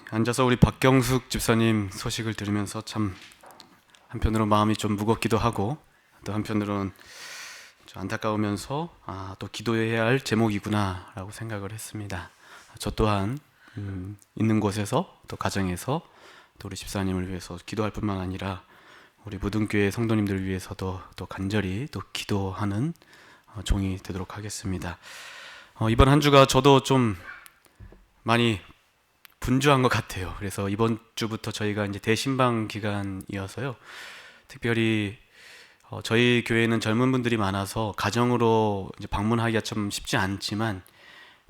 앉아서 우리 박경숙 집사님 소식을 들으면서 참 한편으로 마음이 좀 무겁기도 하고 또 한편으로는 좀 안타까우면서 또 기도해야 할 제목이구나 라고 생각을 했습니다. 저 또한 있는 곳에서 또 가정에서 또 우리 집사님을 위해서 기도할 뿐만 아니라 우리 무등교회 성도님들을 위해서도 또 간절히 또 기도하는 종이 되도록 하겠습니다. 이번 한 주가 저도 좀 많이 분주한 것 같아요. 그래서 이번 주부터 저희가 이제 대신방 기간이어서요. 특별히 저희 교회는 젊은 분들이 많아서 가정으로 이제 방문하기가 좀 쉽지 않지만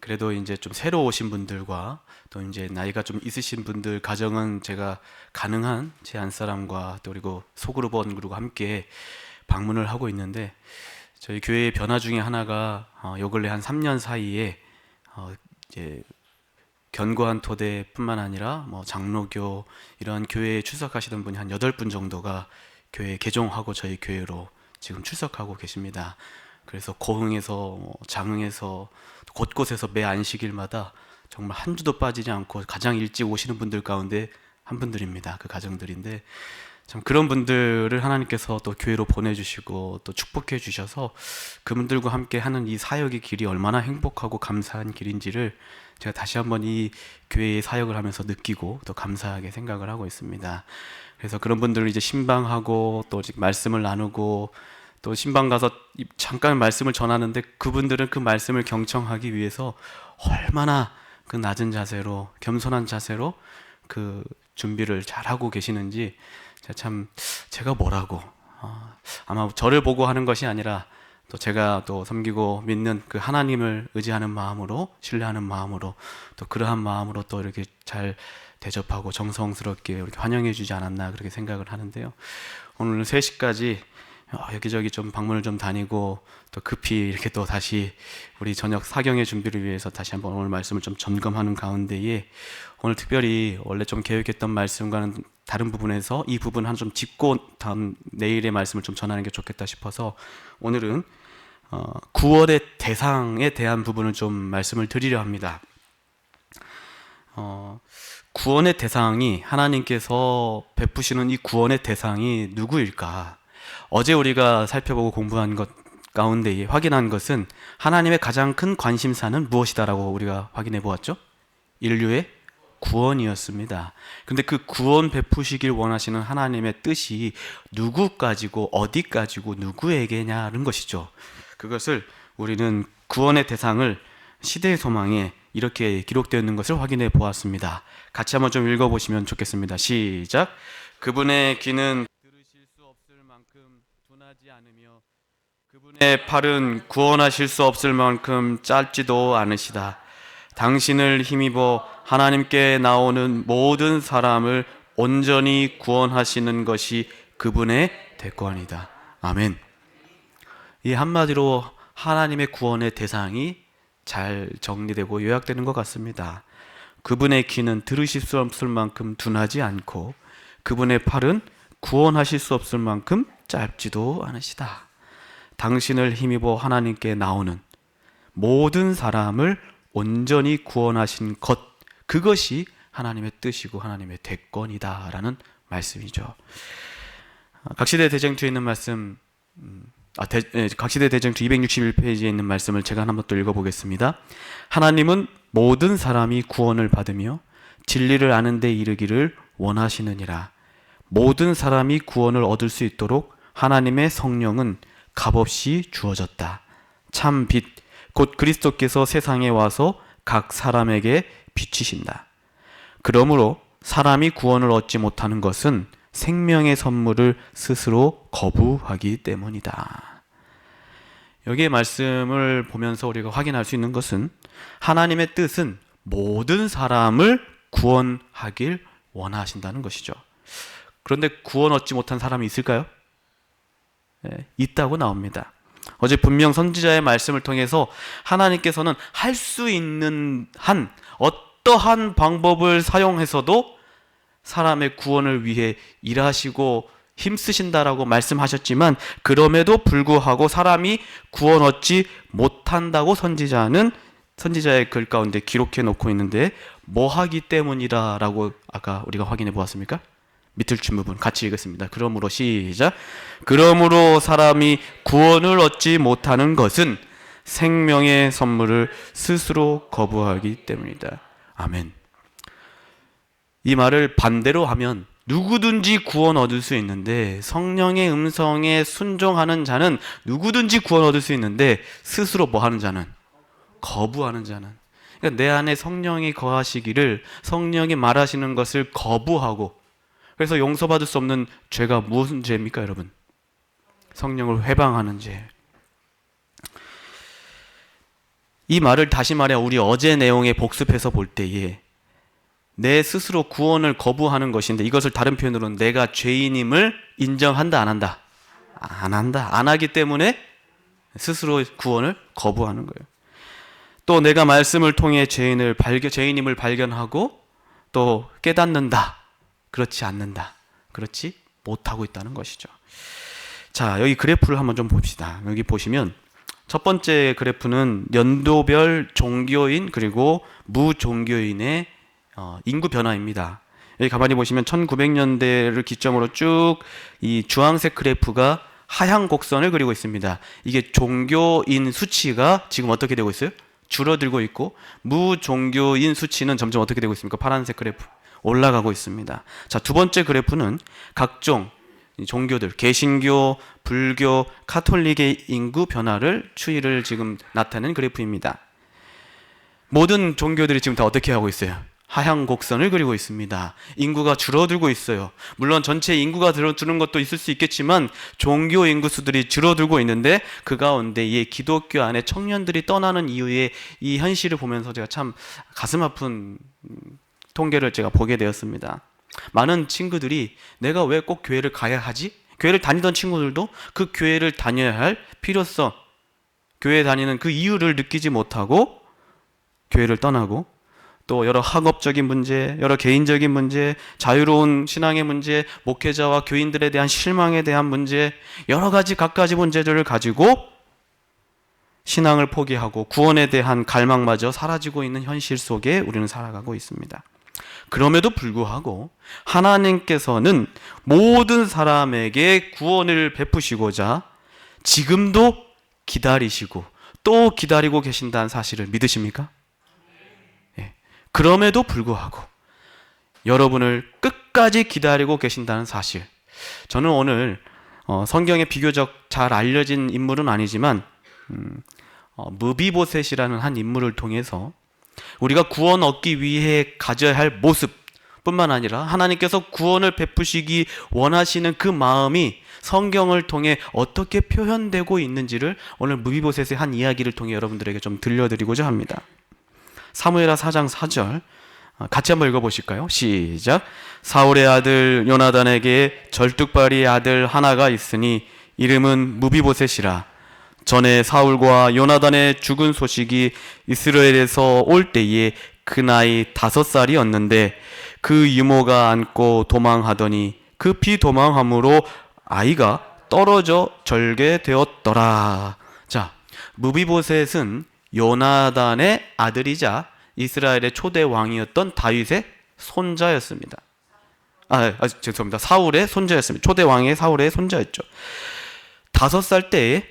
그래도 이제 좀 새로 오신 분들과 또 이제 나이가 좀 있으신 분들 가정은 제가 가능한 제 안사람과 또 그리고 소그룹 원그룹과 함께 방문을 하고 있는데 저희 교회의 변화 중에 하나가 요 근래 한 3년 사이에 이제 견고한 토대뿐만 아니라 장로교 이런 교회에 출석하시던 분이 한 8분 정도가 교회 개종하고 저희 교회로 지금 출석하고 계십니다. 그래서 고흥에서 장흥에서 곳곳에서 매 안식일마다 정말 한 주도 빠지지 않고 가장 일찍 오시는 분들 가운데 한 분들입니다. 그 가정들인데 참 그런 분들을 하나님께서 또 교회로 보내주시고 또 축복해 주셔서 그분들과 함께 하는 이 사역의 길이 얼마나 행복하고 감사한 길인지를 제가 다시 한번 이 교회의 사역을 하면서 느끼고 또 감사하게 생각을 하고 있습니다. 그래서 그런 분들을 이제 신방하고 또 말씀을 나누고 또 신방 가서 잠깐 말씀을 전하는데 그분들은 그 말씀을 경청하기 위해서 얼마나 그 낮은 자세로 겸손한 자세로 그 준비를 잘 하고 계시는지 제가 뭐라고 아마 저를 보고 하는 것이 아니라 또 제가 또 섬기고 믿는 그 하나님을 의지하는 마음으로 신뢰하는 마음으로 또 그러한 마음으로 또 이렇게 잘 대접하고 정성스럽게 이렇게 환영해 주지 않았나 그렇게 생각을 하는데요. 오늘 3시까지 여기저기 좀 방문을 좀 다니고 또 급히 이렇게 또 다시 우리 저녁 사경의 준비를 위해서 다시 한번 오늘 말씀을 좀 점검하는 가운데에 오늘 특별히 원래 좀 계획했던 말씀과는 다른 부분에서 이 부분 한 좀 짚고 다음 내일의 말씀을 좀 전하는 게 좋겠다 싶어서 오늘은 구원의 대상에 대한 부분을 좀 말씀을 드리려 합니다. 구원의 대상이 하나님께서 베푸시는 이 구원의 대상이 누구일까? 어제 우리가 살펴보고 공부한 것 가운데 확인한 것은 하나님의 가장 큰 관심사는 무엇이다라고 우리가 확인해 보았죠? 인류의 구원이었습니다. 근데 그 구원 베푸시길 원하시는 하나님의 뜻이 누구까지고 어디까지고 누구에게냐는 것이죠. 그것을 우리는 구원의 대상을 시대의 소망에 이렇게 기록되어 있는 것을 확인해 보았습니다. 같이 한번 좀 읽어보시면 좋겠습니다. 시작. 그분의 귀는 들으실 수 없을 만큼 둔하지 않으며 그분의 팔은 구원하실 수 없을 만큼 짧지도 않으시다. 당신을 힘입어 하나님께 나오는 모든 사람을 온전히 구원하시는 것이 그분의 대권이다. 아멘. 이 한마디로 하나님의 구원의 대상이 잘 정리되고 요약되는 것 같습니다. 그분의 귀는 들으실 수 없을 만큼 둔하지 않고 그분의 팔은 구원하실 수 없을 만큼 짧지도 않으시다. 당신을 힘입어 하나님께 나오는 모든 사람을 온전히 구원하신 것, 그것이 하나님의 뜻이고 하나님의 대권이다라는 말씀이죠. 각시대 대쟁투에 있는 말씀, 각시대 대쟁투 261페이지에 있는 말씀을 제가 한번 또 읽어보겠습니다. 하나님은 모든 사람이 구원을 받으며 진리를 아는 데 이르기를 원하시느니라. 모든 사람이 구원을 얻을 수 있도록 하나님의 성령은 값없이 주어졌다. 참 빛, 곧 그리스도께서 세상에 와서 각 사람에게 비치신다. 그러므로 사람이 구원을 얻지 못하는 것은 생명의 선물을 스스로 거부하기 때문이다. 여기의 말씀을 보면서 우리가 확인할 수 있는 것은 하나님의 뜻은 모든 사람을 구원하길 원하신다는 것이죠. 그런데 구원 얻지 못한 사람이 있을까요? 있다고 나옵니다. 어제 분명 선지자의 말씀을 통해서 하나님께서는 할 수 있는 한 어떠한 방법을 사용해서도 사람의 구원을 위해 일하시고 힘쓰신다라고 말씀하셨지만 그럼에도 불구하고 사람이 구원 얻지 못한다고 선지자는 선지자의 글 가운데 기록해 놓고 있는데 뭐 하기 때문이라 라고 아까 우리가 확인해 보았습니까? 밑줄 친 부분 같이 읽겠습니다. 그러므로 시작. 그러므로 사람이 구원을 얻지 못하는 것은 생명의 선물을 스스로 거부하기 때문이다. 아멘. 이 말을 반대로 하면 누구든지 구원 얻을 수 있는데, 성령의 음성에 순종하는 자는 누구든지 구원 얻을 수 있는데 스스로 뭐 하는 자는? 거부하는 자는. 그러니까 내 안에 성령이 거하시기를, 성령이 말하시는 것을 거부하고, 그래서 용서받을 수 없는 죄가 무슨 죄입니까 여러분? 성령을 회방하는 죄. 이 말을 다시 말해 우리 어제 내용에 복습해서 볼 때에 내 스스로 구원을 거부하는 것인데, 이것을 다른 표현으로는 내가 죄인임을 인정한다 안 한다? 안 한다. 안 하기 때문에 스스로 구원을 거부하는 거예요. 또 내가 말씀을 통해 죄인임을 발견하고 또 깨닫는다. 그렇지 않는다. 그렇지 못하고 있다는 것이죠. 자, 여기 그래프를 한번 좀 봅시다. 여기 보시면 첫 번째 그래프는 연도별 종교인 그리고 무종교인의 인구 변화입니다. 여기 가만히 보시면 1900년대를 기점으로 쭉 이 주황색 그래프가 하향 곡선을 그리고 있습니다. 이게 종교인 수치가 지금 어떻게 되고 있어요? 줄어들고 있고, 무종교인 수치는 점점 어떻게 되고 있습니까? 파란색 그래프 올라가고 있습니다. 자, 두 번째 그래프는 각종 종교들, 개신교, 불교, 카톨릭의 인구 변화를 추이를 지금 나타낸 그래프입니다. 모든 종교들이 지금 다 어떻게 하고 있어요? 하향 곡선을 그리고 있습니다. 인구가 줄어들고 있어요. 물론 전체 인구가 줄어드는 것도 있을 수 있겠지만 종교 인구 수들이 줄어들고 있는데, 그 가운데 이 기독교 안에 청년들이 떠나는 이유의 이 현실을 보면서 제가 참 가슴 아픈 통계를 제가 보게 되었습니다. 많은 친구들이 내가 왜 꼭 교회를 가야 하지? 교회를 다니던 친구들도 그 교회를 다녀야 할 필요성, 교회 다니는 그 이유를 느끼지 못하고 교회를 떠나고, 또 여러 학업적인 문제, 여러 개인적인 문제, 자유로운 신앙의 문제, 목회자와 교인들에 대한 실망에 대한 문제, 여러 가지 갖가지 문제들을 가지고 신앙을 포기하고 구원에 대한 갈망마저 사라지고 있는 현실 속에 우리는 살아가고 있습니다. 그럼에도 불구하고 하나님께서는 모든 사람에게 구원을 베푸시고자 지금도 기다리시고 또 기다리고 계신다는 사실을 믿으십니까? 그럼에도 불구하고 여러분을 끝까지 기다리고 계신다는 사실, 저는 오늘 성경에 비교적 잘 알려진 인물은 아니지만 무비보셋이라는 한 인물을 통해서 우리가 구원 얻기 위해 가져야 할 모습 뿐만 아니라 하나님께서 구원을 베푸시기 원하시는 그 마음이 성경을 통해 어떻게 표현되고 있는지를 오늘 무비보셋의 한 이야기를 통해 여러분들에게 좀 들려드리고자 합니다. 사무엘하 4장 4절 같이 한번 읽어보실까요? 시작. 사울의 아들 요나단에게 절뚝발이의 아들 하나가 있으니 이름은 무비보셋이라. 전에 사울과 요나단의 죽은 소식이 이스라엘에서 올 때에 그 나이 5살이었는데 그 유모가 안고 도망하더니 그 비도망함으로 아이가 떨어져 절게 되었더라. 자, 무비보셋은 요나단의 아들이자 이스라엘의 초대 왕이었던 다윗의 손자였습니다. 죄송합니다. 사울의 손자였습니다. 초대 왕의 사울의 손자였죠. 5살 때에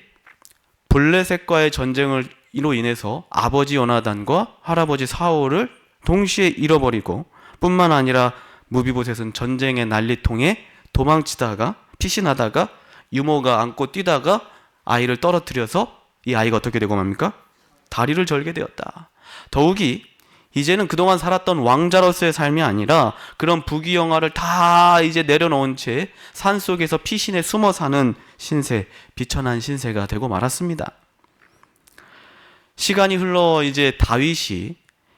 블레셋과의 전쟁으로 인해서 아버지 요나단과 할아버지 사울을 동시에 잃어버리고, 뿐만 아니라 무비보셋은 전쟁의 난리통에 도망치다가 피신하다가 유모가 안고 뛰다가 아이를 떨어뜨려서 이 아이가 어떻게 되고 맙니까? 다리를 절게 되었다. 더욱이 이제는 그동안 살았던 왕자로서의 삶이 아니라 그런 부귀영화를 다 이제 내려놓은 채 산속에서 피신에 숨어 사는 신세, 비천한 신세가 되고 말았습니다. 시간이 흘러 이제 다윗이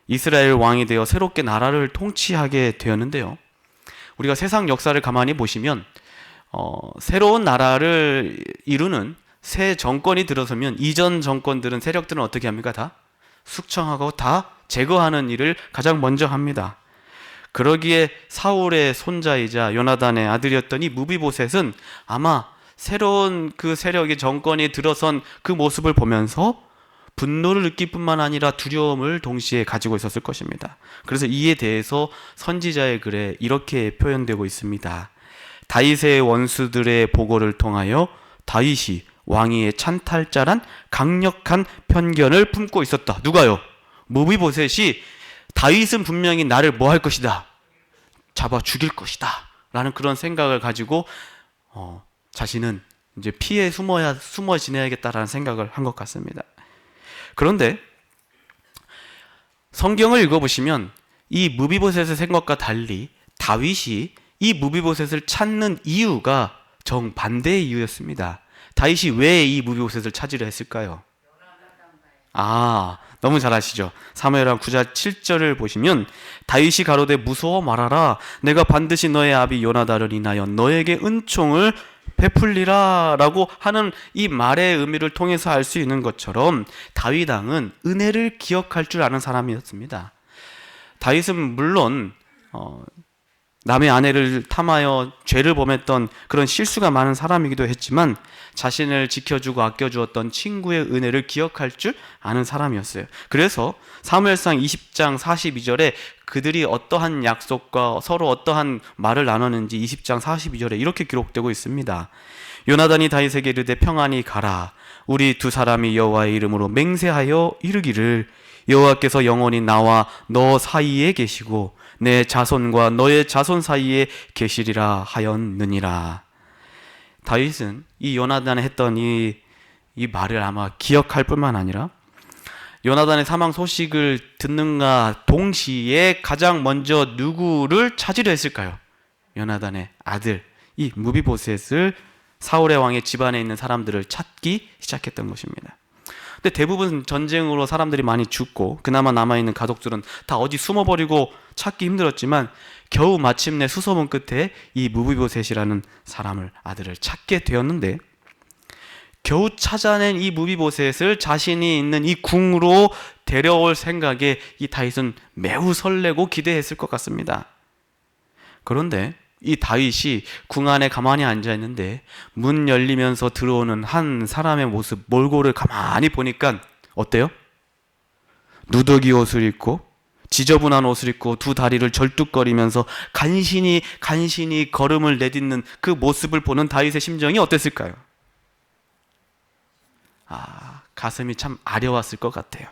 이스라엘 왕이 되어 새롭게 나라를 통치하게 되었는데요. 우리가 세상 역사를 가만히 보시면 새로운 나라를 이루는 새 정권이 들어서면 이전 정권들은, 세력들은 어떻게 합니까? 다 숙청하고 다 제거하는 일을 가장 먼저 합니다. 그러기에 사울의 손자이자 요나단의 아들이었던 이 무비보셋은 아마 새로운 그 세력의 정권이 들어선 그 모습을 보면서 분노를 느낄 뿐만 아니라 두려움을 동시에 가지고 있었을 것입니다. 그래서 이에 대해서 선지자의 글에 이렇게 표현되고 있습니다. 다윗의 원수들의 보고를 통하여 다윗이 왕위의 찬탈자란 강력한 편견을 품고 있었다. 누가요? 무비보셋이 다윗은 분명히 나를 뭐 할 것이다. 잡아 죽일 것이다. 라는 그런 생각을 가지고 자신은 이제 피해 숨어 지내야겠다라는 생각을 한 것 같습니다. 그런데 성경을 읽어보시면 이 무비보셋의 생각과 달리 다윗이 이 무비보셋을 찾는 이유가 정반대의 이유였습니다. 다윗이 왜 이 무비보셋을 찾으려 했을까요? 너무 잘 아시죠? 사무엘하 9장 7절을 보시면 다윗이 가로되 무서워 말하라 내가 반드시 너의 아비 요나단을 인하여 너에게 은총을 베풀리라 라고 하는 이 말의 의미를 통해서 알 수 있는 것처럼 다윗 왕은 은혜를 기억할 줄 아는 사람이었습니다. 다윗은 물론 남의 아내를 탐하여 죄를 범했던 그런 실수가 많은 사람이기도 했지만 자신을 지켜주고 아껴주었던 친구의 은혜를 기억할 줄 아는 사람이었어요. 그래서 사무엘상 20장 42절에 그들이 어떠한 약속과 서로 어떠한 말을 나눴는지 20장 42절에 이렇게 기록되고 있습니다. 요나단이 다윗에게 이르되 평안히 가라. 우리 두 사람이 여호와의 이름으로 맹세하여 이르기를 여호와께서 영원히 나와 너 사이에 계시고 내 자손과 너의 자손 사이에 계시리라 하였느니라. 다윗은 이 요나단이 했던 이 말을 아마 기억할 뿐만 아니라 요나단의 사망 소식을 듣는가 동시에 가장 먼저 누구를 찾으려 했을까요? 요나단의 아들 이 무비보셋을 사울의 왕의 집안에 있는 사람들을 찾기 시작했던 것입니다. 근데 대부분 전쟁으로 사람들이 많이 죽고 그나마 남아있는 가족들은 다 어디 숨어버리고 찾기 힘들었지만 겨우 마침내 수소문 끝에 이 무비보셋이라는 사람을 아들을 찾게 되었는데 겨우 찾아낸 이 무비보셋을 자신이 있는 이 궁으로 데려올 생각에 이 다윗은 매우 설레고 기대했을 것 같습니다. 그런데 이 다윗이 궁 안에 가만히 앉아 있는데 문 열리면서 들어오는 한 사람의 모습 몰골을 가만히 보니까 어때요? 누더기 옷을 입고 지저분한 옷을 입고 두 다리를 절뚝거리면서 간신히 걸음을 내딛는 그 모습을 보는 다윗의 심정이 어땠을까요? 가슴이 참 아려웠을 것 같아요.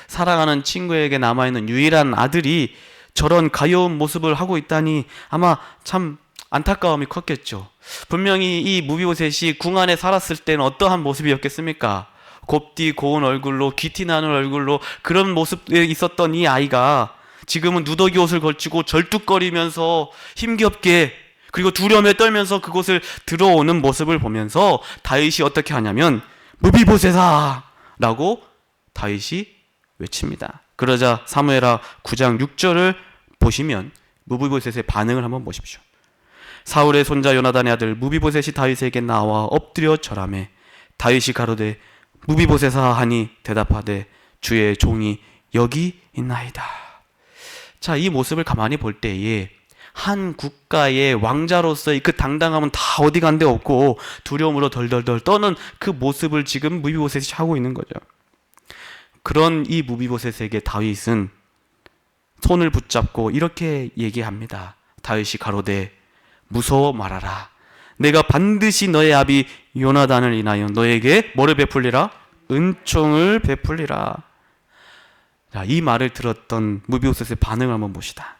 사랑하는 친구에게 남아있는 유일한 아들이 저런 가여운 모습을 하고 있다니 아마 참 안타까움이 컸겠죠. 분명히 이 무비보셋이 궁 안에 살았을 때는 어떠한 모습이었겠습니까? 곱디 고운 얼굴로 귀티 나는 얼굴로 그런 모습에 있었던 이 아이가 지금은 누더기 옷을 걸치고 절뚝거리면서 힘겹게 그리고 두려움에 떨면서 그곳을 들어오는 모습을 보면서 다윗이 어떻게 하냐면 무비보셋아 라고 다윗이 외칩니다. 그러자 사무엘하 9장 6절을 보시면 무비보셋의 반응을 한번 보십시오. 사울의 손자 요나단의 아들 무비보셋이 다윗에게 나와 엎드려 절하매 다윗이 가로되 무비보셋아 하니 대답하되 주의 종이 여기 있나이다. 자, 이 모습을 가만히 볼 때에 한 국가의 왕자로서의 그 당당함은 다 어디 간 데 없고 두려움으로 덜덜덜 떠는 그 모습을 지금 무비보셋이 하고 있는 거죠. 그런 이 무비보셋에게 다윗은 손을 붙잡고 이렇게 얘기합니다. 다윗이 가로되 무서워 말하라. 내가 반드시 너의 아비 요나단을 인하여 너에게 뭐를 베풀리라? 은총을 베풀리라. 자, 이 말을 들었던 무비보셋의 반응을 한번 봅시다.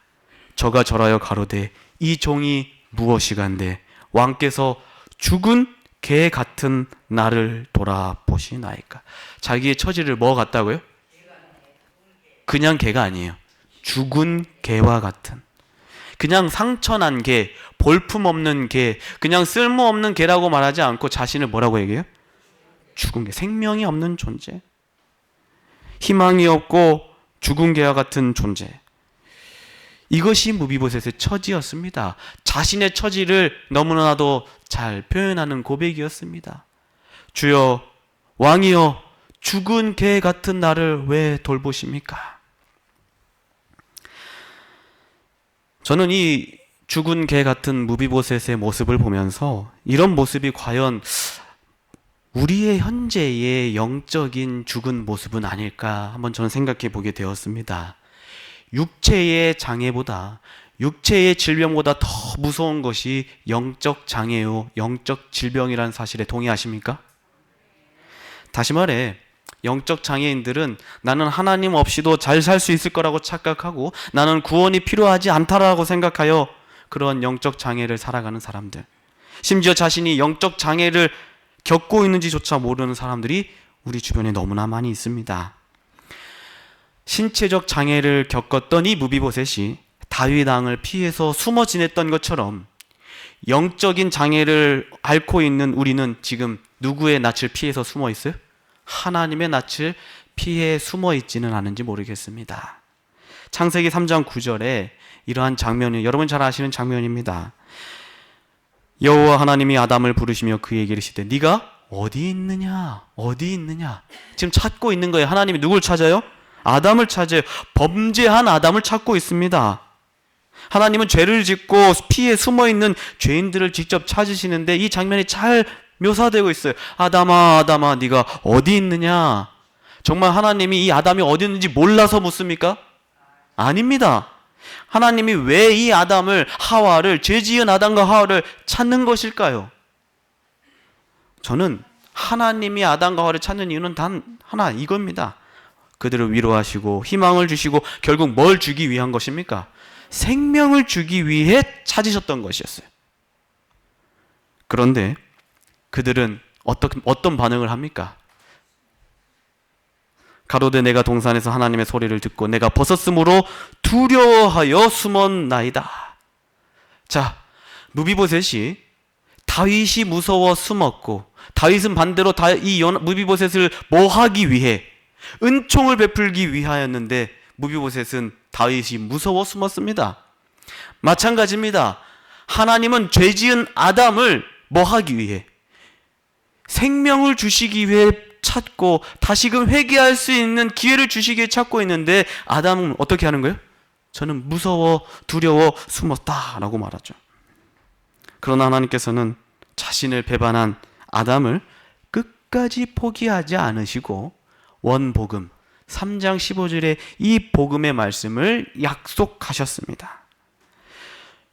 저가 절하여 가로되 이 종이 무엇이간데 왕께서 죽은 개 같은 나를 돌아보시나이까. 자기의 처지를 뭐 같다고요? 그냥 개가 아니에요. 죽은 개와 같은. 그냥 상처난 개, 볼품없는 개, 그냥 쓸모없는 개라고 말하지 않고 자신을 뭐라고 얘기해요? 죽은 개, 생명이 없는 존재. 희망이 없고 죽은 개와 같은 존재. 이것이 무비보셋의 처지였습니다. 자신의 처지를 너무나도 잘 표현하는 고백이었습니다. 주여, 왕이여, 죽은 개 같은 나를 왜 돌보십니까? 저는 이 죽은 개 같은 무비보셋의 모습을 보면서 이런 모습이 과연 우리의 현재의 영적인 죽은 모습은 아닐까 한번 저는 생각해 보게 되었습니다. 육체의 장애보다, 육체의 질병보다 더 무서운 것이 영적 장애요, 영적 질병이라는 사실에 동의하십니까? 다시 말해, 영적 장애인들은 나는 하나님 없이도 잘 살 수 있을 거라고 착각하고 나는 구원이 필요하지 않다라고 생각하여 그런 영적 장애를 살아가는 사람들, 심지어 자신이 영적 장애를 겪고 있는지조차 모르는 사람들이 우리 주변에 너무나 많이 있습니다. 신체적 장애를 겪었던 이 무비보셋이 다윗 왕을 피해서 숨어 지냈던 것처럼 영적인 장애를 앓고 있는 우리는 지금 누구의 낯을 피해서 숨어 있어요? 하나님의 낯을 피해 숨어 있지는 않은지 모르겠습니다. 창세기 3장 9절에 이러한 장면이, 여러분 잘 아시는 장면입니다. 여호와 하나님이 아담을 부르시며 그에게 이르시되 네가 어디 있느냐, 어디 있느냐. 지금 찾고 있는 거예요. 하나님이 누굴 찾아요? 아담을 찾아요. 범죄한 아담을 찾고 있습니다. 하나님은 죄를 짓고 피해 숨어있는 죄인들을 직접 찾으시는데 이 장면이 잘 묘사되고 있어요. 아담아, 아담아, 네가 어디 있느냐. 정말 하나님이 이 아담이 어디 있는지 몰라서 묻습니까? 아닙니다. 하나님이 왜 이 아담을, 하와를, 죄 지은 아담과 하와를 찾는 것일까요? 저는 하나님이 아담과 하와를 찾는 이유는 단 하나, 이겁니다. 그들을 위로하시고 희망을 주시고 결국 뭘 주기 위한 것입니까? 생명을 주기 위해 찾으셨던 것이었어요. 그런데 그들은 어떤 반응을 합니까? 가로되 내가 동산에서 하나님의 소리를 듣고 내가 벗었으므로 두려워하여 숨었나이다. 자, 무비보셋이 다윗이 무서워 숨었고, 다윗은 반대로 이 무비보셋을 뭐 하기 위해, 은총을 베풀기 위하였는데 무비보셋은 다윗이 무서워 숨었습니다. 마찬가지입니다. 하나님은 죄지은 아담을 뭐 하기 위해, 생명을 주시기 위해 찾고 다시금 회개할 수 있는 기회를 주시기에 찾고 있는데 아담은 어떻게 하는 거예요? 저는 무서워 두려워 숨었다라고 말하죠. 그러나 하나님께서는 자신을 배반한 아담을 끝까지 포기하지 않으시고 원복음 3장 15절에 이 복음의 말씀을 약속하셨습니다.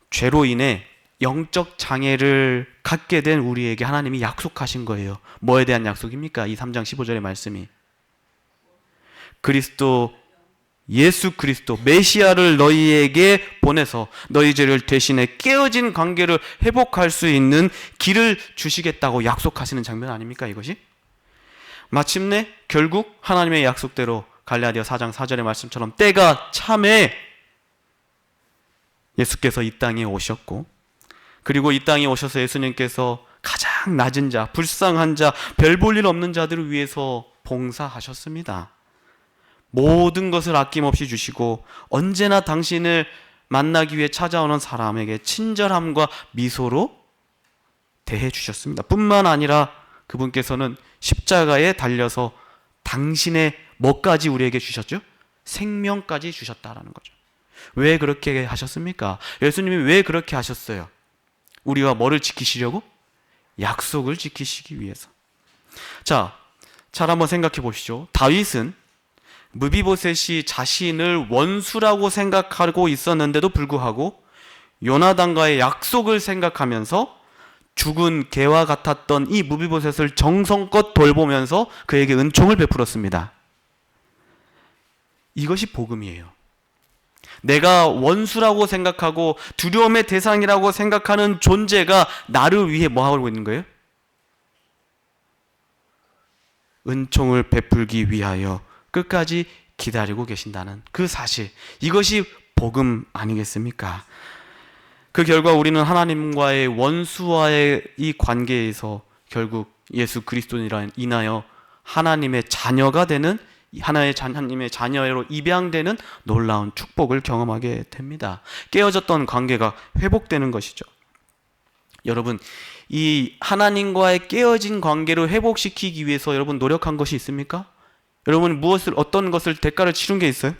죄로 인해 영적 장애를 갖게 된 우리에게 하나님이 약속하신 거예요. 뭐에 대한 약속입니까? 이 3장 15절의 말씀이 그리스도, 예수 그리스도 메시아를 너희에게 보내서 너희 죄를 대신해 깨어진 관계를 회복할 수 있는 길을 주시겠다고 약속하시는 장면 아닙니까? 이것이 마침내 결국 하나님의 약속대로 갈라디아 4장 4절의 말씀처럼 때가 참에 예수께서 이 땅에 오셨고, 그리고 이 땅에 오셔서 예수님께서 가장 낮은 자, 불쌍한 자, 별 볼 일 없는 자들을 위해서 봉사하셨습니다. 모든 것을 아낌없이 주시고 언제나 당신을 만나기 위해 찾아오는 사람에게 친절함과 미소로 대해 주셨습니다. 뿐만 아니라 그분께서는 십자가에 달려서 당신의 뭐까지 우리에게 주셨죠? 생명까지 주셨다라는 거죠. 왜 그렇게 하셨습니까? 예수님이 왜 그렇게 하셨어요? 우리가 뭐를 지키시려고? 약속을 지키시기 위해서. 자, 잘 한번 생각해 보시죠. 다윗은 무비보셋이 자신을 원수라고 생각하고 있었는데도 불구하고 요나단과의 약속을 생각하면서 죽은 개와 같았던 이 무비보셋을 정성껏 돌보면서 그에게 은총을 베풀었습니다. 이것이 복음이에요. 내가 원수라고 생각하고 두려움의 대상이라고 생각하는 존재가 나를 위해 뭐 하고 있는 거예요? 은총을 베풀기 위하여 끝까지 기다리고 계신다는 그 사실, 이것이 복음 아니겠습니까? 그 결과 우리는 하나님과의 원수와의 이 관계에서 결국 예수 그리스도로 인하여 하나님의 자녀가 되는, 하나님의 자녀로 입양되는 놀라운 축복을 경험하게 됩니다. 깨어졌던 관계가 회복되는 것이죠. 여러분, 이 하나님과의 깨어진 관계를 회복시키기 위해서 여러분 노력한 것이 있습니까? 여러분 어떤 것을 대가를 치른 게 있어요?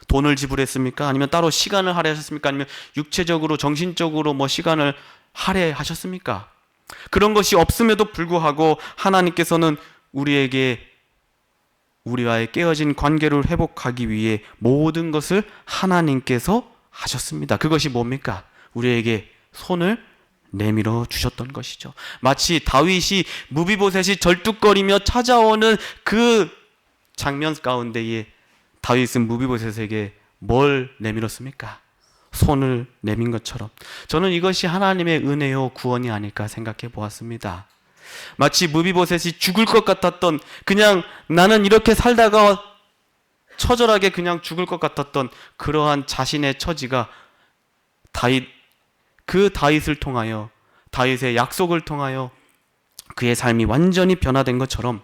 돈을 지불했습니까? 아니면 따로 시간을 할애하셨습니까? 아니면 육체적으로 정신적으로 시간을 할애하셨습니까? 그런 것이 없음에도 불구하고 하나님께서는 우리와의 깨어진 관계를 회복하기 위해 모든 것을 하나님께서 하셨습니다. 그것이 뭡니까? 우리에게 손을 내밀어 주셨던 것이죠. 마치 다윗이 무비보셋이 절뚝거리며 찾아오는 그 장면 가운데에 다윗은 무비보셋에게 뭘 내밀었습니까? 손을 내민 것처럼 저는 이것이 하나님의 은혜요 구원이 아닐까 생각해 보았습니다. 마치 무비보셋이 죽을 것 같았던, 그냥 나는 이렇게 살다가 처절하게 그냥 죽을 것 같았던 그러한 자신의 처지가 그 다윗을 통하여, 다윗의 약속을 통하여 그의 삶이 완전히 변화된 것처럼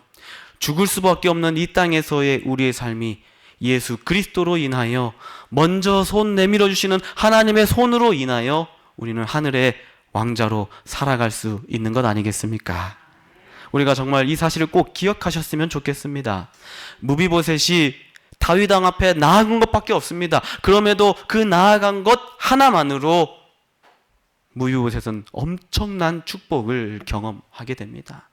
죽을 수밖에 없는 이 땅에서의 우리의 삶이 예수 그리스도로 인하여 먼저 손 내밀어 주시는 하나님의 손으로 인하여 우리는 하늘의 왕자로 살아갈 수 있는 것 아니겠습니까? 우리가 정말 이 사실을 꼭 기억하셨으면 좋겠습니다. 무비보셋이 다윗 왕 앞에 나아간 것밖에 없습니다. 그럼에도 그 나아간 것 하나만으로 무비보셋은 엄청난 축복을 경험하게 됩니다.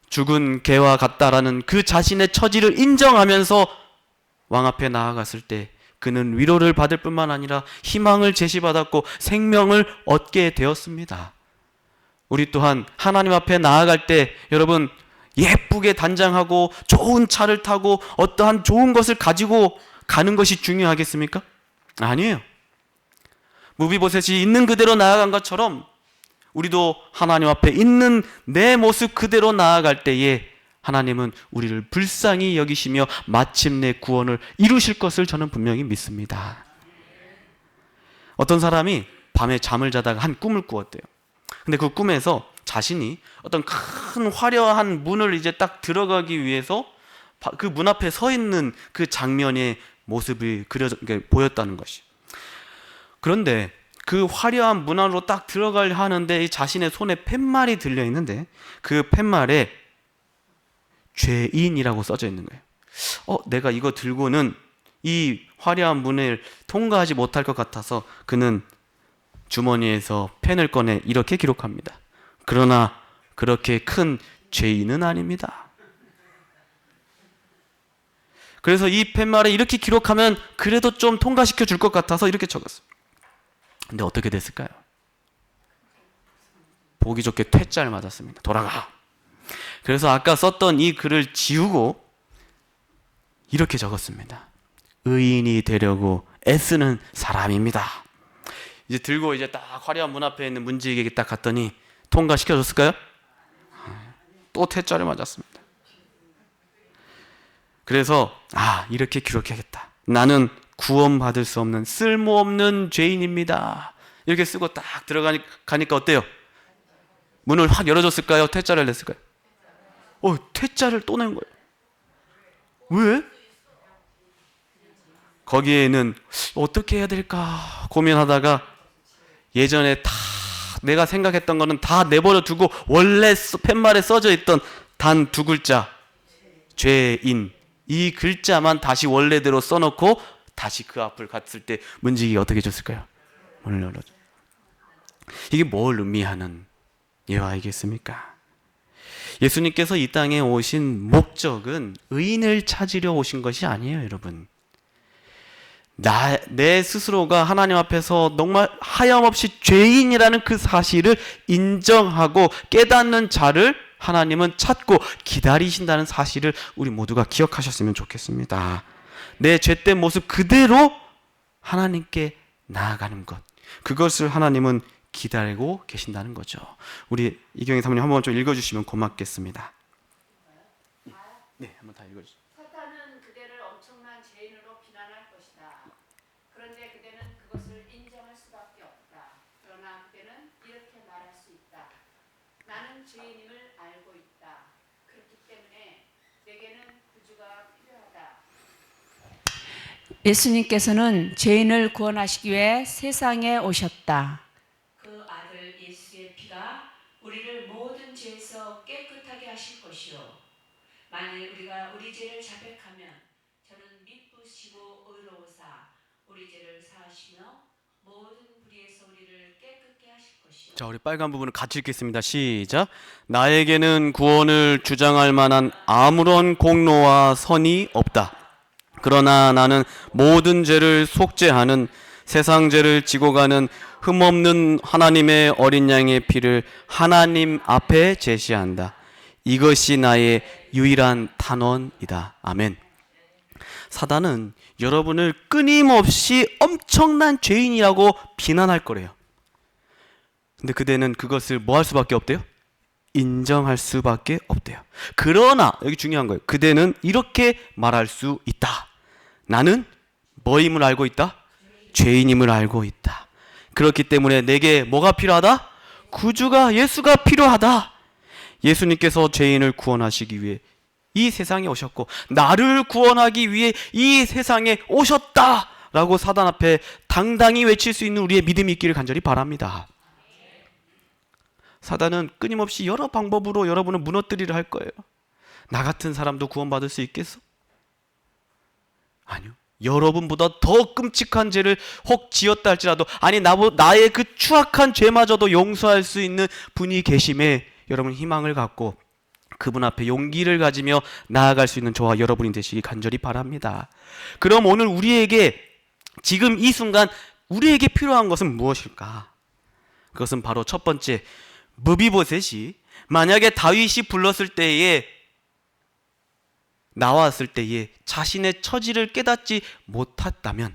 죽은 개와 같다라는 그 자신의 처지를 인정하면서 왕 앞에 나아갔을 때 그는 위로를 받을 뿐만 아니라 희망을 제시받았고 생명을 얻게 되었습니다. 우리 또한 하나님 앞에 나아갈 때 여러분 예쁘게 단장하고 좋은 차를 타고 어떠한 좋은 것을 가지고 가는 것이 중요하겠습니까? 아니에요. 무비보셋이 있는 그대로 나아간 것처럼 우리도 하나님 앞에 있는 내 모습 그대로 나아갈 때에 하나님은 우리를 불쌍히 여기시며 마침내 구원을 이루실 것을 저는 분명히 믿습니다. 어떤 사람이 밤에 잠을 자다가 한 꿈을 꾸었대요. 근데 그 꿈에서 자신이 어떤 큰 화려한 문을 이제 딱 들어가기 위해서 그 문 앞에 서 있는 그 장면의 모습이 보였다는 것이. 그런데 그 화려한 문 안으로 딱 들어가려 하는데 자신의 손에 팻말이 들려 있는데 그 팻말에 죄인이라고 써져 있는 거예요. 내가 이거 들고는 이 화려한 문을 통과하지 못할 것 같아서 그는 주머니에서 펜을 꺼내 이렇게 기록합니다. 그러나 그렇게 큰 죄인은 아닙니다. 그래서 이 팻말에 이렇게 기록하면 그래도 좀 통과시켜 줄 것 같아서 이렇게 적었어요. 근데 어떻게 됐을까요? 보기 좋게 퇴짜를 맞았습니다. 돌아가. 그래서 아까 썼던 이 글을 지우고 이렇게 적었습니다. 의인이 되려고 애쓰는 사람입니다. 이제 들고 이제 딱 화려한 문 앞에 있는 문지기에게 딱 갔더니 통과시켜줬을까요? 또 퇴짜를 맞았습니다. 그래서 이렇게 기록해야겠다. 나는 구원받을 수 없는 쓸모없는 죄인입니다. 이렇게 쓰고 딱 들어가니까 어때요? 문을 확 열어줬을까요? 퇴짜를 냈을까요? 퇴짜를 또 낸 거예요. 왜? 거기에는 어떻게 해야 될까 고민하다가 예전에 다 내가 생각했던 거는 다 내버려 두고 원래 팻말에 써져 있던 단 두 글자 죄인 이 글자만 다시 원래대로 써놓고 다시 그 앞을 갔을 때 문지기가 어떻게 해줬을까요? 문을 열어줘. 이게 뭘 의미하는 예화이겠습니까? 예수님께서 이 땅에 오신 목적은 의인을 찾으려 오신 것이 아니에요, 여러분. 내 스스로가 하나님 앞에서 정말 하염없이 죄인이라는 그 사실을 인정하고 깨닫는 자를 하나님은 찾고 기다리신다는 사실을 우리 모두가 기억하셨으면 좋겠습니다. 내 죄된 모습 그대로 하나님께 나아가는 것, 그것을 하나님은 기다리고 계신다는 거죠. 우리 이경희 사모님 한번 좀 읽어주시면 고맙겠습니다. 네, 한번 다 읽어주세요. 사탄은 그대를 엄청난 죄인으로 비난할 것이다. 그런데 그대는 그것을 인정할 수밖에 없다. 그러나 그대는 이렇게 말할 수 있다. 나는 죄인임을 알고 있다. 그렇기 때문에 내게는 구주가 필요하다. 예수님께서는 죄인을 구원하시기 위해 세상에 오셨다. 그 아들 예수의 피가 우리를 모든 죄에서 깨끗하게 하실 것이요. 만일 우리가 우리 죄를 자백하면 저는 미쁘시고 의로우사 우리 죄를 사하시며 모든 불의에서 우리를 깨끗게 하실 것이요. 자, 우리 빨간 부분을 같이 읽겠습니다. 시작. 나에게는 구원을 주장할 만한 아무런 공로와 선이 없다. 그러나 나는 모든 죄를 속죄하는 세상 죄를 지고 가는 흠없는 하나님의 어린 양의 피를 하나님 앞에 제시한다. 이것이 나의 유일한 단언이다. 아멘. 사단은 여러분을 끊임없이 엄청난 죄인이라고 비난할 거래요. 근데 그대는 그것을 뭐 할 수밖에 없대요? 인정할 수밖에 없대요. 그러나 여기 중요한 거예요. 그대는 이렇게 말할 수 있다. 나는 뭐임을 알고 있다? 죄인임을 알고 있다. 그렇기 때문에 내게 뭐가 필요하다? 구주가, 예수가 필요하다. 예수님께서 죄인을 구원하시기 위해 이 세상에 오셨고 나를 구원하기 위해 이 세상에 오셨다라고 사단 앞에 당당히 외칠 수 있는 우리의 믿음이 있기를 간절히 바랍니다. 사단은 끊임없이 여러 방법으로 여러분을 무너뜨리려 할 거예요. 나 같은 사람도 구원받을 수 있겠어? 아니요. 여러분보다 더 끔찍한 죄를 혹 지었다 할지라도, 아니 나의 그 추악한 죄마저도 용서할 수 있는 분이 계심에 여러분 희망을 갖고 그분 앞에 용기를 가지며 나아갈 수 있는 저와 여러분이 되시기 간절히 바랍니다. 그럼 오늘 우리에게 지금 이 순간 우리에게 필요한 것은 무엇일까? 그것은 바로 첫 번째, 무비보셋이 만약에 다윗이 불렀을 때에 나왔을 때에 자신의 처지를 깨닫지 못했다면,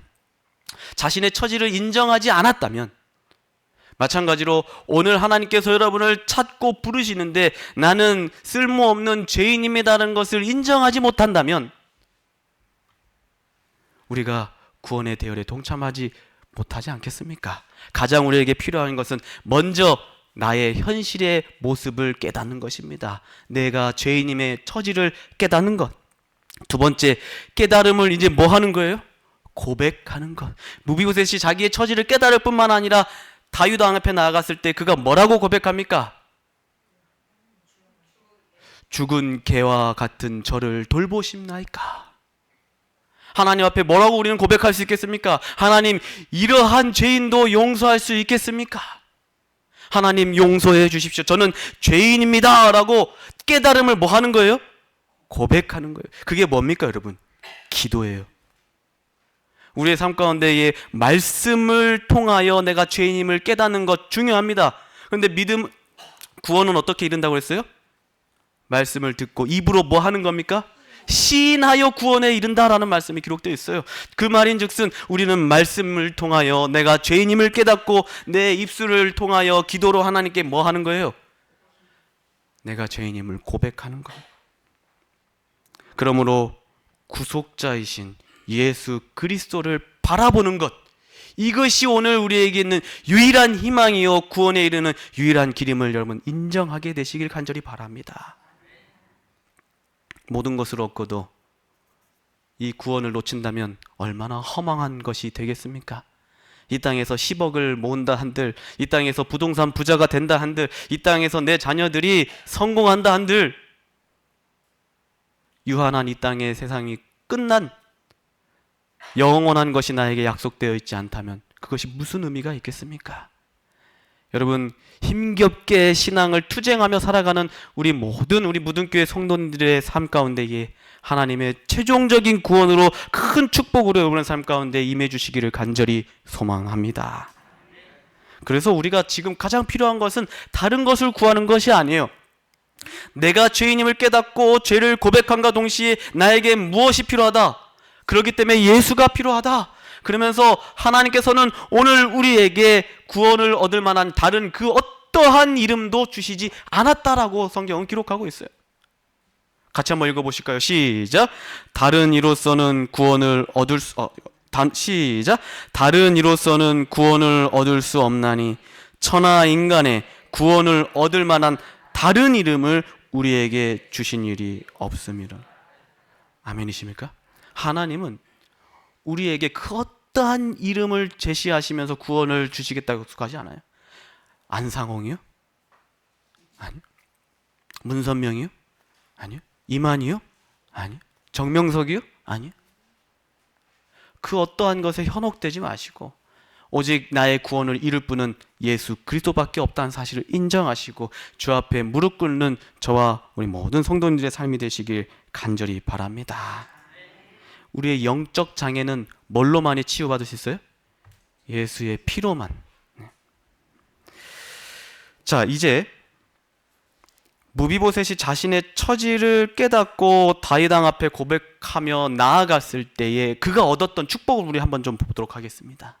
자신의 처지를 인정하지 않았다면, 마찬가지로 오늘 하나님께서 여러분을 찾고 부르시는데 나는 쓸모없는 죄인임이라는 것을 인정하지 못한다면 우리가 구원의 대열에 동참하지 못하지 않겠습니까? 가장 우리에게 필요한 것은 먼저 나의 현실의 모습을 깨닫는 것입니다. 내가 죄인임의 처지를 깨닫는 것. 두 번째, 깨달음을 이제 뭐 하는 거예요? 고백하는 것. 무비보셋이 자기의 처지를 깨달을 뿐만 아니라 다윗 왕 앞에 나아갔을 때 그가 뭐라고 고백합니까? 죽은 개와 같은 저를 돌보십나이까? 하나님 앞에 뭐라고 우리는 고백할 수 있겠습니까? 하나님, 이러한 죄인도 용서할 수 있겠습니까? 하나님, 용서해 주십시오. 저는 죄인입니다. 라고 깨달음을 뭐 하는 거예요? 고백하는 거예요. 그게 뭡니까, 여러분? 기도예요. 우리의 삶 가운데에 말씀을 통하여 내가 죄인임을 깨닫는 것 중요합니다. 그런데 믿음, 구원은 어떻게 이룬다고 했어요? 말씀을 듣고 입으로 뭐 하는 겁니까? 시인하여 구원에 이른다라는 말씀이 기록되어 있어요. 그 말인즉슨 우리는 말씀을 통하여 내가 죄인임을 깨닫고 내 입술을 통하여 기도로 하나님께 뭐 하는 거예요? 내가 죄인임을 고백하는 거예요. 그러므로 구속자이신 예수 그리스도를 바라보는 것, 이것이 오늘 우리에게 있는 유일한 희망이요 구원에 이르는 유일한 길임을 여러분 인정하게 되시길 간절히 바랍니다. 모든 것을 얻고도 이 구원을 놓친다면 얼마나 허망한 것이 되겠습니까? 이 땅에서 10억을 모은다 한들, 이 땅에서 부동산 부자가 된다 한들, 이 땅에서 내 자녀들이 성공한다 한들, 유한한 이 땅의 세상이 끝난 영원한 것이 나에게 약속되어 있지 않다면 그것이 무슨 의미가 있겠습니까? 여러분, 힘겹게 신앙을 투쟁하며 살아가는 우리 모든 우리 무등교회 성도님들의 삶 가운데에 하나님의 최종적인 구원으로 큰 축복으로 여러분의 삶 가운데 임해 주시기를 간절히 소망합니다. 그래서 우리가 지금 가장 필요한 것은 다른 것을 구하는 것이 아니에요. 내가 죄인임을 깨닫고 죄를 고백함과 동시에 나에게 무엇이 필요하다? 그렇기 때문에 예수가 필요하다. 그러면서 하나님께서는 오늘 우리에게 구원을 얻을 만한 다른 그 어떠한 이름도 주시지 않았다라고 성경은 기록하고 있어요. 같이 한번 읽어보실까요? 시작. 다른 이로서는 구원을 얻을 수 시작. 다른 이로서는 구원을 얻을 수 없나니 천하 인간의 구원을 얻을 만한 다른 이름을 우리에게 주신 일이 없습니다. 아멘이십니까? 하나님은 우리에게 그 어떠한 이름을 제시하시면서 구원을 주시겠다고 하지 않아요. 안상홍이요? 아니요. 문선명이요? 아니요. 이만희요? 아니요. 정명석이요? 아니요. 그 어떠한 것에 현혹되지 마시고 오직 나의 구원을 이룰 분은 예수 그리스도밖에 없다는 사실을 인정하시고 주 앞에 무릎 꿇는 저와 우리 모든 성도님들의 삶이 되시길 간절히 바랍니다. 우리의 영적 장애는 뭘로 많이 치유받을 수 있어요? 예수의 피로만. 자, 이제 무비보셋이 자신의 처지를 깨닫고 다윗 왕 앞에 고백하며 나아갔을 때에 그가 얻었던 축복을 우리 한번 좀 보도록 하겠습니다.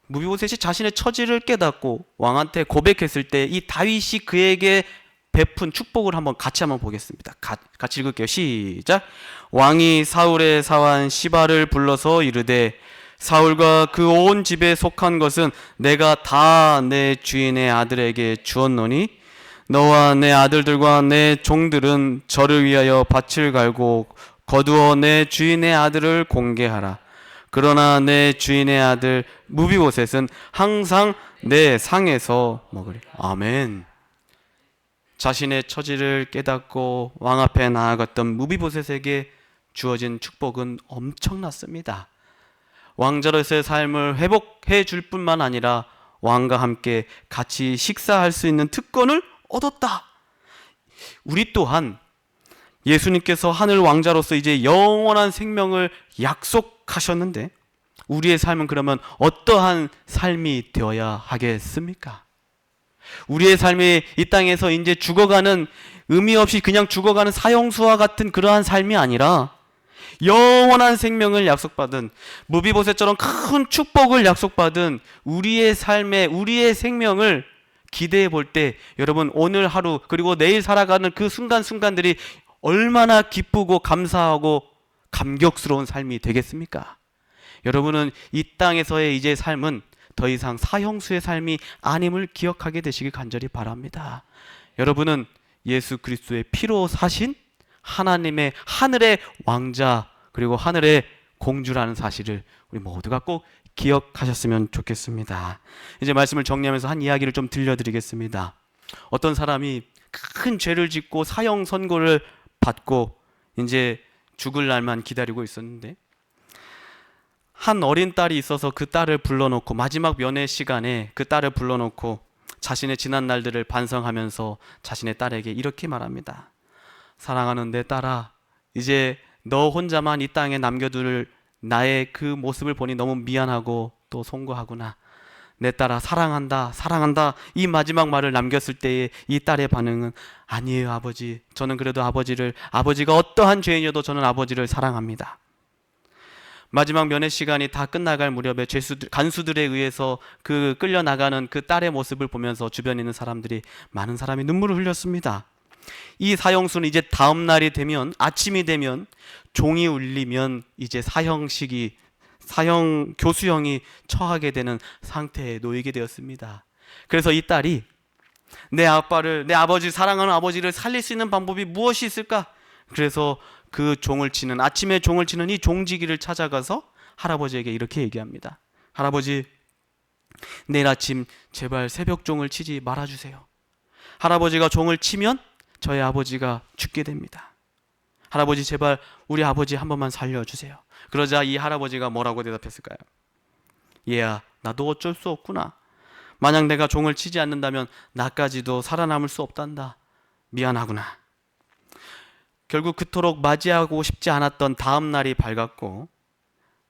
무비보셋이 자신의 처지를 깨닫고 왕한테 고백했을 때 이 다윗이 그에게 베푼 축복을 같이 한번 보겠습니다. 같이 읽을게요. 시작. 왕이 사울의 사환 시바를 불러서 이르되 사울과 그 온 집에 속한 것은 내가 다 내 주인의 아들에게 주었노니 너와 내 아들들과 내 종들은 저를 위하여 밭을 갈고 거두어 내 주인의 아들을 공개하라. 그러나 내 주인의 아들 무비보셋은 항상 내 상에서 먹으리. 아멘. 자신의 처지를 깨닫고 왕 앞에 나아갔던 무비보셋에게 주어진 축복은 엄청났습니다. 왕자로서의 삶을 회복해 줄 뿐만 아니라 왕과 함께 같이 식사할 수 있는 특권을 얻었다. 우리 또한 예수님께서 하늘 왕자로서 이제 영원한 생명을 약속하셨는데 우리의 삶은 그러면 어떠한 삶이 되어야 하겠습니까? 우리의 삶이 이 땅에서 이제 죽어가는, 의미 없이 그냥 죽어가는 사형수와 같은 그러한 삶이 아니라 영원한 생명을 약속받은, 무비보셋처럼 큰 축복을 약속받은 우리의 삶에, 우리의 생명을 기대해 볼 때 여러분 오늘 하루 그리고 내일 살아가는 그 순간순간들이 얼마나 기쁘고 감사하고 감격스러운 삶이 되겠습니까? 여러분은 이 땅에서의 이제 삶은 더 이상 사형수의 삶이 아님을 기억하게 되시길 간절히 바랍니다. 여러분은 예수 그리스도의 피로 사신 하나님의 하늘의 왕자 그리고 하늘의 공주라는 사실을 우리 모두가 꼭 기억하셨으면 좋겠습니다. 이제 말씀을 정리하면서 한 이야기를 좀 들려드리겠습니다. 어떤 사람이 큰 죄를 짓고 사형 선고를 받고 이제 죽을 날만 기다리고 있었는데 한 어린 딸이 있어서 그 딸을 불러놓고 마지막 면회 시간에 그 딸을 불러놓고 자신의 지난 날들을 반성하면서 자신의 딸에게 이렇게 말합니다. 사랑하는 내 딸아, 이제 너 혼자만 이 땅에 남겨둘 나의 그 모습을 보니 너무 미안하고 또 송구하구나. 내 딸아, 사랑한다, 사랑한다. 이 마지막 말을 남겼을 때의 이 딸의 반응은 아니에요 아버지, 저는 그래도 아버지가 어떠한 죄인이어도 저는 아버지를 사랑합니다. 마지막 면회 시간이 다 끝나갈 무렵에 간수들에 의해서 그 끌려나가는 그 딸의 모습을 보면서 주변에 있는 사람들이, 많은 사람이 눈물을 흘렸습니다. 이 사형수는 이제 다음 날이 되면, 아침이 되면 종이 울리면 이제 사형 교수형이 처하게 되는 상태에 놓이게 되었습니다. 그래서 이 딸이 내 아버지, 사랑하는 아버지를 살릴 수 있는 방법이 무엇이 있을까? 그래서 그 아침에 종을 치는 이 종지기를 찾아가서 할아버지에게 이렇게 얘기합니다. 할아버지, 내일 아침 제발 새벽 종을 치지 말아주세요. 할아버지가 종을 치면 저희 아버지가 죽게 됩니다. 할아버지, 제발 우리 아버지 한 번만 살려주세요. 그러자 이 할아버지가 뭐라고 대답했을까요? 얘야, 나도 어쩔 수 없구나. 만약 내가 종을 치지 않는다면 나까지도 살아남을 수 없단다. 미안하구나. 결국 그토록 맞이하고 싶지 않았던 다음 날이 밝았고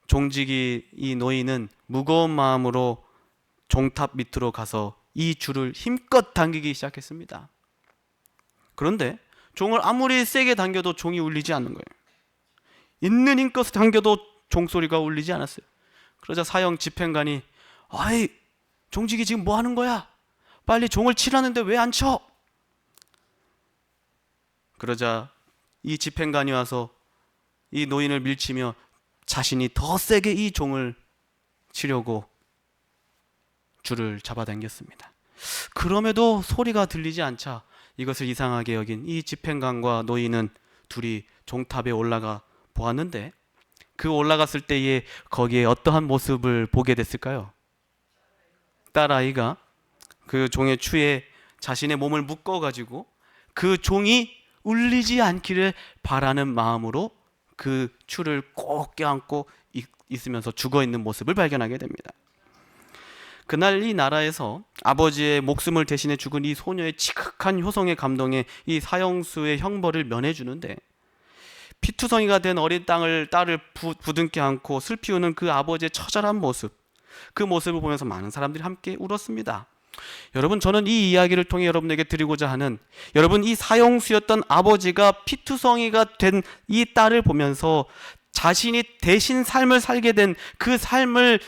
종지기 이 노인은 무거운 마음으로 종탑 밑으로 가서 이 줄을 힘껏 당기기 시작했습니다. 그런데 종을 아무리 세게 당겨도 종이 울리지 않는 거예요. 있는 힘껏 당겨도 종소리가 울리지 않았어요. 그러자 사형 집행관이, 아이, 종지기 지금 뭐 하는 거야? 빨리 종을 치라는데 왜 안 쳐? 그러자 이 집행관이 와서 이 노인을 밀치며 자신이 더 세게 이 종을 치려고 줄을 잡아당겼습니다. 그럼에도 소리가 들리지 않자 이것을 이상하게 여긴 이 집행관과 노인은 둘이 종탑에 올라가 보았는데 그 올라갔을 때에 거기에 어떠한 모습을 보게 됐을까요? 딸아이가 그 종의 추에 자신의 몸을 묶어가지고 그 종이 울리지 않기를 바라는 마음으로 그 추를 꼭 껴안고 있으면서 죽어있는 모습을 발견하게 됩니다. 그날 이 나라에서 아버지의 목숨을 대신해 죽은 이 소녀의 지극한 효성에 감동해 이 사형수의 형벌을 면해주는데, 피투성이가 된 어린 딸을 부둥켜 안고 슬피 우는 그 아버지의 처절한 모습, 그 모습을 보면서 많은 사람들이 함께 울었습니다. 여러분, 저는 이 이야기를 통해 여러분에게 드리고자 하는, 여러분, 이 사형수였던 아버지가 피투성이가 된 이 딸을 보면서 자신이 대신 삶을 살게 된 그 삶을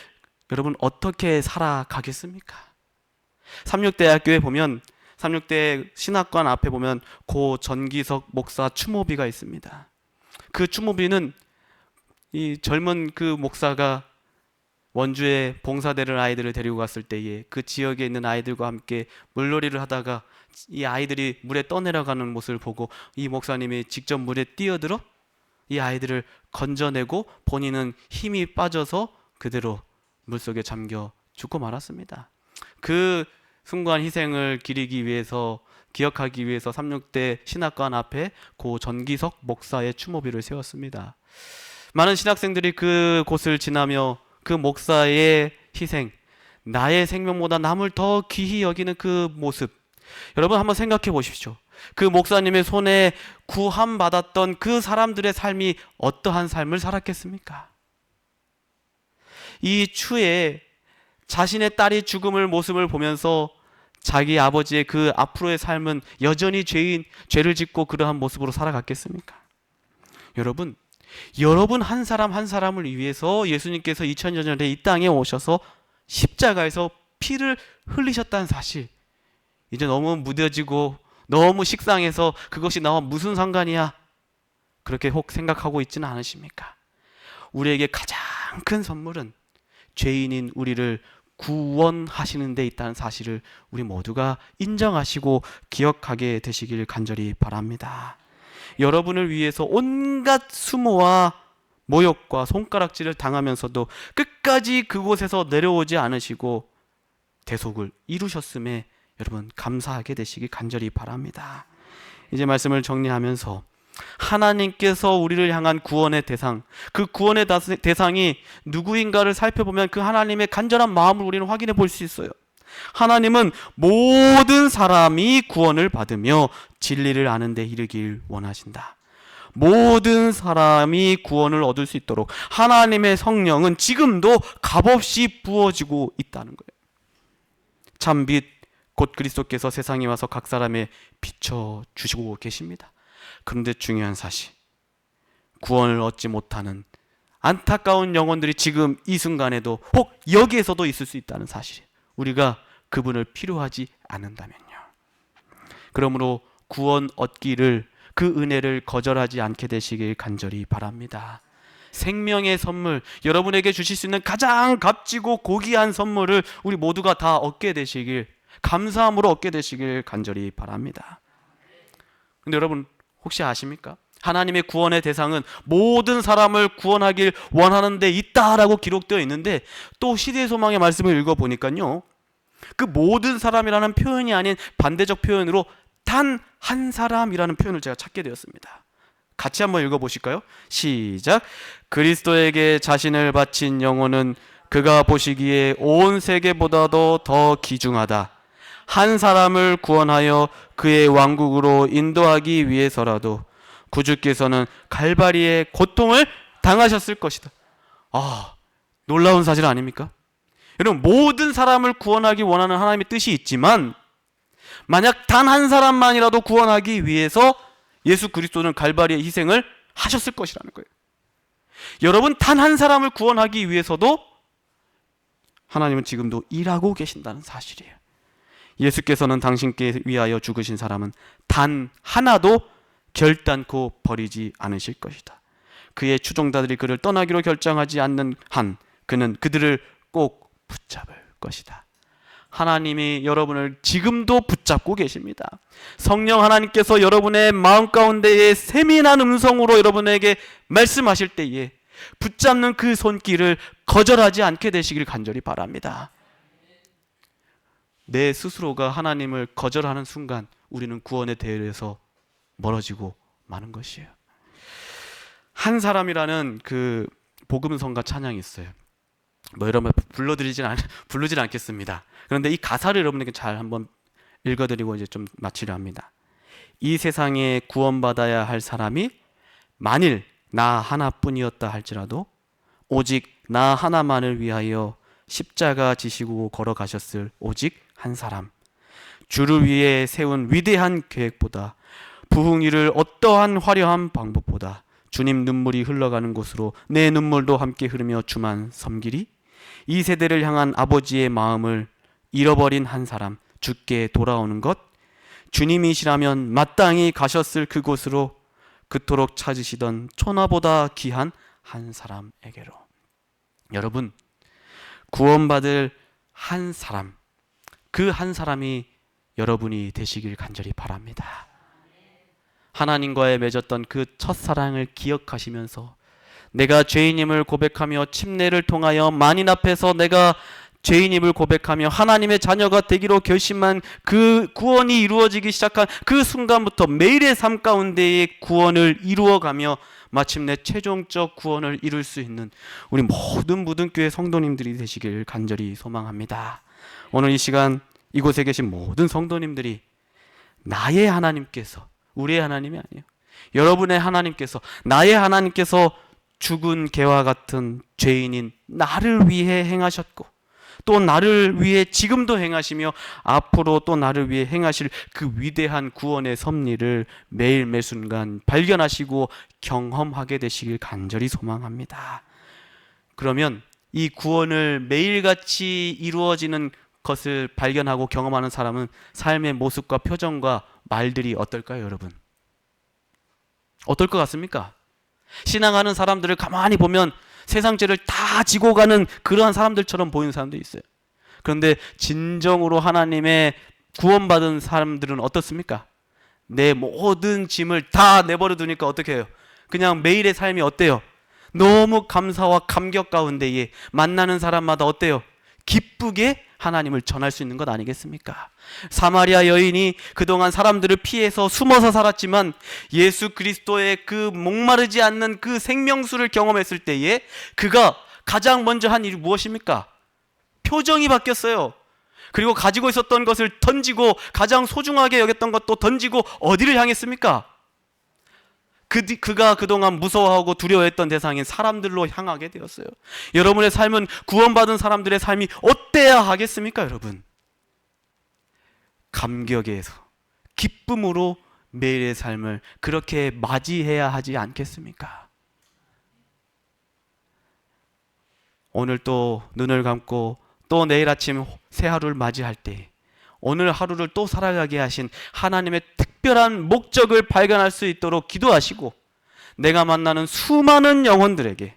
여러분 어떻게 살아가겠습니까? 삼육대학교에 보면, 삼육대 신학관 앞에 보면 고 전기석 목사 추모비가 있습니다. 그 추모비는 이 젊은 그 목사가 원주에 봉사대를 아이들을 데리고 갔을 때에 그 지역에 있는 아이들과 함께 물놀이를 하다가 이 아이들이 물에 떠내려가는 모습을 보고 이 목사님이 직접 물에 뛰어들어 이 아이들을 건져내고 본인은 힘이 빠져서 그대로 물속에 잠겨 죽고 말았습니다. 그 순간 희생을 기리기 위해서, 기억하기 위해서 삼육대 신학관 앞에 고 전기석 목사의 추모비를 세웠습니다. 많은 신학생들이 그 곳을 지나며 그 목사의 희생, 나의 생명보다 남을 더 귀히 여기는 그 모습, 여러분 한번 생각해 보십시오. 그 목사님의 손에 구함받았던 그 사람들의 삶이 어떠한 삶을 살았겠습니까? 이 추에 자신의 딸이 죽음을 모습을 보면서 자기 아버지의 그 앞으로의 삶은 여전히 죄를 짓고 그러한 모습으로 살아갔겠습니까? 여러분 한 사람 한 사람을 위해서 예수님께서 2000년 전에 이 땅에 오셔서 십자가에서 피를 흘리셨다는 사실, 이제 너무 무뎌지고 너무 식상해서 그것이 나와 무슨 상관이야, 그렇게 혹 생각하고 있지는 않으십니까? 우리에게 가장 큰 선물은 죄인인 우리를 구원하시는 데 있다는 사실을 우리 모두가 인정하시고 기억하게 되시길 간절히 바랍니다. 여러분을 위해서 온갖 수모와 모욕과 손가락질을 당하면서도 끝까지 그곳에서 내려오지 않으시고 대속을 이루셨음에 여러분 감사하게 되시길 간절히 바랍니다. 이제 말씀을 정리하면서, 하나님께서 우리를 향한 구원의 대상, 그 구원의 대상이 누구인가를 살펴보면 그 하나님의 간절한 마음을 우리는 확인해 볼 수 있어요. 하나님은 모든 사람이 구원을 받으며 진리를 아는 데 이르길 원하신다. 모든 사람이 구원을 얻을 수 있도록 하나님의 성령은 지금도 값없이 부어지고 있다는 거예요. 참빛 곧 그리스도께서 세상에 와서 각 사람에 비춰주시고 계십니다. 그런데 중요한 사실, 구원을 얻지 못하는 안타까운 영혼들이 지금 이 순간에도 혹 여기에서도 있을 수 있다는 사실이에요. 우리가 그분을 필요하지 않는다면요. 그러므로 구원 얻기를, 그 은혜를 거절하지 않게 되시길 간절히 바랍니다. 생명의 선물, 여러분에게 주실 수 있는 가장 값지고 고귀한 선물을 우리 모두가 다 얻게 되시길, 감사함으로 얻게 되시길 간절히 바랍니다. 근데 여러분 혹시 아십니까? 하나님의 구원의 대상은 모든 사람을 구원하길 원하는 데 있다라고 기록되어 있는데, 또 시대의 소망의 말씀을 읽어보니까요, 그 모든 사람이라는 표현이 아닌 반대적 표현으로 단 한 사람이라는 표현을 제가 찾게 되었습니다. 같이 한번 읽어보실까요? 시작. 그리스도에게 자신을 바친 영혼은 그가 보시기에 온 세계보다도 더 귀중하다. 한 사람을 구원하여 그의 왕국으로 인도하기 위해서라도 구주께서는 갈바리의 고통을 당하셨을 것이다. 아, 놀라운 사실 아닙니까? 여러분, 모든 사람을 구원하기 원하는 하나님의 뜻이 있지만 만약 단 한 사람만이라도 구원하기 위해서 예수 그리스도는 갈바리의 희생을 하셨을 것이라는 거예요. 여러분, 단 한 사람을 구원하기 위해서도 하나님은 지금도 일하고 계신다는 사실이에요. 예수께서는 당신께 위하여 죽으신 사람은 단 하나도 결단코 버리지 않으실 것이다. 그의 추종자들이 그를 떠나기로 결정하지 않는 한 그는 그들을 꼭 붙잡을 것이다. 하나님이 여러분을 지금도 붙잡고 계십니다. 성령 하나님께서 여러분의 마음 가운데에 세민한 음성으로 여러분에게 말씀하실 때에 붙잡는 그 손길을 거절하지 않게 되시길 간절히 바랍니다. 내 스스로가 하나님을 거절하는 순간 우리는 구원의 대열에서 멀어지고 마는 것이에요. 한 사람이라는 그 복음성가 찬양이 있어요. 뭐 여러분 부르진 않겠습니다. 그런데 이 가사를 여러분에게 잘 한번 읽어드리고 이제 좀 마치려 합니다. 이 세상에 구원받아야 할 사람이 만일 나 하나뿐이었다 할지라도 오직 나 하나만을 위하여 십자가 지시고 걸어가셨을 오직 한 사람, 주를 위해 세운 위대한 계획보다 부흥일을 어떠한 화려한 방법보다 주님 눈물이 흘러가는 곳으로 내 눈물도 함께 흐르며 주만 섬기리. 이 세대를 향한 아버지의 마음을 잃어버린 한 사람, 주께 돌아오는 것, 주님이시라면 마땅히 가셨을 그곳으로 그토록 찾으시던 천하보다 귀한 한 사람에게로. 여러분, 구원받을 한 사람, 그 한 사람이 여러분이 되시길 간절히 바랍니다. 하나님과의 맺었던 그 첫사랑을 기억하시면서 내가 죄인임을 고백하며 침례를 통하여 만인 앞에서 내가 죄인임을 고백하며 하나님의 자녀가 되기로 결심한 그 구원이 이루어지기 시작한 그 순간부터 매일의 삶 가운데의 구원을 이루어가며 마침내 최종적 구원을 이룰 수 있는 우리 모든 무등교회 성도님들이 되시길 간절히 소망합니다. 오늘 이 시간 이곳에 계신 모든 성도님들이 나의 하나님께서, 우리의 하나님이 아니에요, 여러분의 하나님께서, 나의 하나님께서 죽은 개와 같은 죄인인 나를 위해 행하셨고 또 나를 위해 지금도 행하시며 앞으로 또 나를 위해 행하실 그 위대한 구원의 섭리를 매일 매순간 발견하시고 경험하게 되시길 간절히 소망합니다. 그러면 이 구원을 매일같이 이루어지는 것을 발견하고 경험하는 사람은 삶의 모습과 표정과 말들이 어떨까요, 여러분? 어떨 것 같습니까? 신앙하는 사람들을 가만히 보면 세상 죄를 다 지고 가는 그러한 사람들처럼 보이는 사람도 있어요. 그런데 진정으로 하나님의 구원받은 사람들은 어떻습니까? 내 모든 짐을 다 내버려 두니까 어떻게 해요? 그냥 매일의 삶이 어때요? 너무 감사와 감격 가운데에 만나는 사람마다 어때요? 기쁘게 하나님을 전할 수 있는 것 아니겠습니까? 사마리아 여인이 그동안 사람들을 피해서 숨어서 살았지만 예수 그리스도의 그 목마르지 않는 그 생명수를 경험했을 때에 그가 가장 먼저 한 일이 무엇입니까? 표정이 바뀌었어요. 그리고 가지고 있었던 것을 던지고 가장 소중하게 여겼던 것도 던지고 어디를 향했습니까? 그가 그동안 무서워하고 두려워했던 대상인 사람들로 향하게 되었어요. 여러분의 삶은 구원받은 사람들의 삶이 어때야 하겠습니까, 여러분? 감격에서, 기쁨으로 매일의 삶을 그렇게 맞이해야 하지 않겠습니까? 오늘 또 눈을 감고 또 내일 아침 새 하루를 맞이할 때 오늘 하루를 또 살아가게 하신 하나님의 특별한 목적을 발견할 수 있도록 기도하시고 내가 만나는 수많은 영혼들에게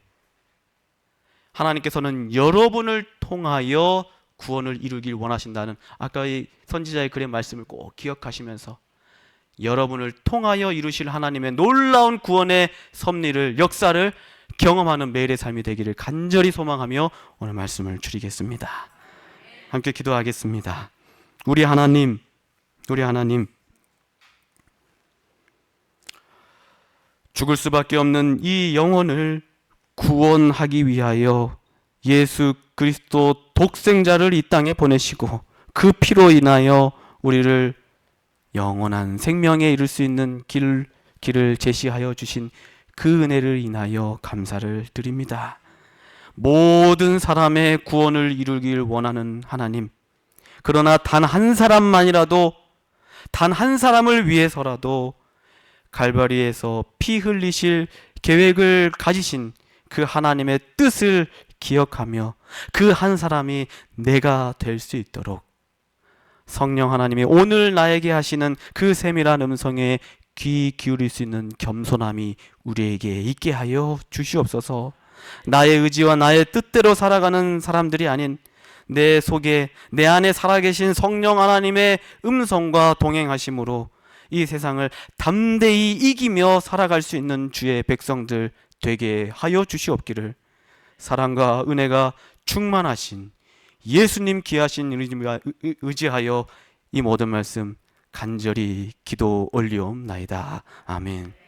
하나님께서는 여러분을 통하여 구원을 이루길 원하신다는 아까 이 선지자의 글의 말씀을 꼭 기억하시면서 여러분을 통하여 이루실 하나님의 놀라운 구원의 섭리를, 역사를 경험하는 매일의 삶이 되기를 간절히 소망하며 오늘 말씀을 줄이겠습니다. 함께 기도하겠습니다. 우리 하나님, 죽을 수밖에 없는 이 영혼을 구원하기 위하여 예수 그리스도 독생자를 이 땅에 보내시고 그 피로 인하여 우리를 영원한 생명에 이를 수 있는 길을 제시하여 주신 그 은혜를 인하여 감사를 드립니다. 모든 사람의 구원을 이루길 원하는 하나님, 그러나 단 한 사람만이라도, 단 한 사람을 위해서라도 갈바리에서 피 흘리실 계획을 가지신 그 하나님의 뜻을 기억하며 그 한 사람이 내가 될 수 있도록 성령 하나님이 오늘 나에게 하시는 그 세밀한 음성에 귀 기울일 수 있는 겸손함이 우리에게 있게 하여 주시옵소서. 나의 의지와 나의 뜻대로 살아가는 사람들이 아닌 내 속에, 내 안에 살아계신 성령 하나님의 음성과 동행하심으로 이 세상을 담대히 이기며 살아갈 수 있는 주의 백성들 되게 하여 주시옵기를 사랑과 은혜가 충만하신 예수님 귀하신 의지하여 이 모든 말씀 간절히 기도 올리옵나이다. 아멘.